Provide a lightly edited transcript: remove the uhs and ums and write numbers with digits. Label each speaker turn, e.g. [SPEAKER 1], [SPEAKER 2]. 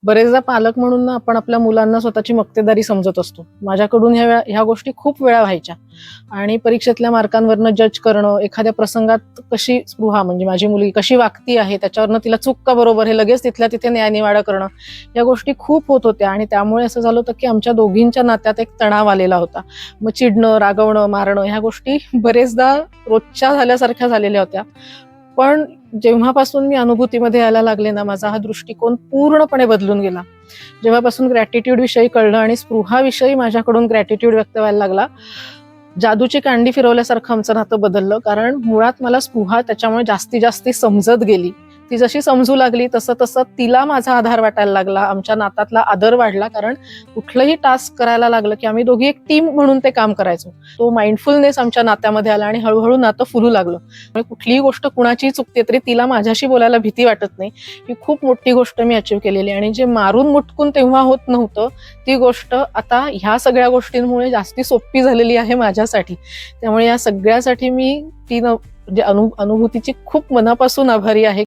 [SPEAKER 1] बरेचदा पालक म्हणून ना आपण आपल्या मुलांना स्वतःची मक्तेदारी समजत असतो. माझ्याकडून ह्या गोष्टी खूप वेळा व्हायच्या आणि परीक्षेतल्या मार्कांवरनं जज करणं, एखाद्या प्रसंगात कशी स्पृहा म्हणजे माझी मुलगी कशी वागती आहे, त्याच्यावरनं तिला चूक का बरोबर हे लगेच तिथल्या तिथे न्यायनिवाडा करणं, या गोष्टी खूप होत होत्या आणि त्यामुळे असं झालं होतं की आमच्या दोघींच्या नात्यात एक तणाव आलेला होता. मग चिडणं, रागवणं, मारणं ह्या गोष्टी बरेचदा रोजच्या झाल्यासारख्या झालेल्या होत्या. पण जेव्हापासून मी अनुभूतीमध्ये यायला लागले ना, माझा हा दृष्टिकोन पूर्णपणे बदलून गेला. जेव्हापासून ग्रॅटिट्यूड विषयी कळलं आणि स्पृहाविषयी माझ्याकडून ग्रॅटिट्यूड व्यक्त व्हायला लागला, जादूची कांडी फिरवल्यासारखं आमचं नातं बदललं. कारण मुळात मला स्पृहा त्याच्यामुळे जास्तीत जास्त समजत गेली. ती जशी समजू लागली तसं तसं तिला माझा आधार वाटायला लागला. आमच्या नातातला आदर वाढला. कारण कुठलंही टास्क करायला लागलं की आम्ही दोघी एक टीम म्हणून ते काम करायचो. तो माइंडफुलनेस आमच्या नात्यामध्ये आला आणि हळूहळू नातं फुलू लागलं. म्हणजे कुठलीही गोष्ट कुणाची चुकते तरी तिला माझ्याशी बोलायला भीती वाटत नाही. ही खूप मोठी गोष्ट मी अचीव्ह केलेली आणि जे मारून मुटकून तेव्हा होत नव्हतं, ती गोष्ट आता ह्या सगळ्या गोष्टींमुळे जास्ती सोपी झालेली आहे माझ्यासाठी. त्यामुळे या सगळ्यासाठी मी ती म्हणजे अनुभूतीची खूप मनापासून आभारी आहे.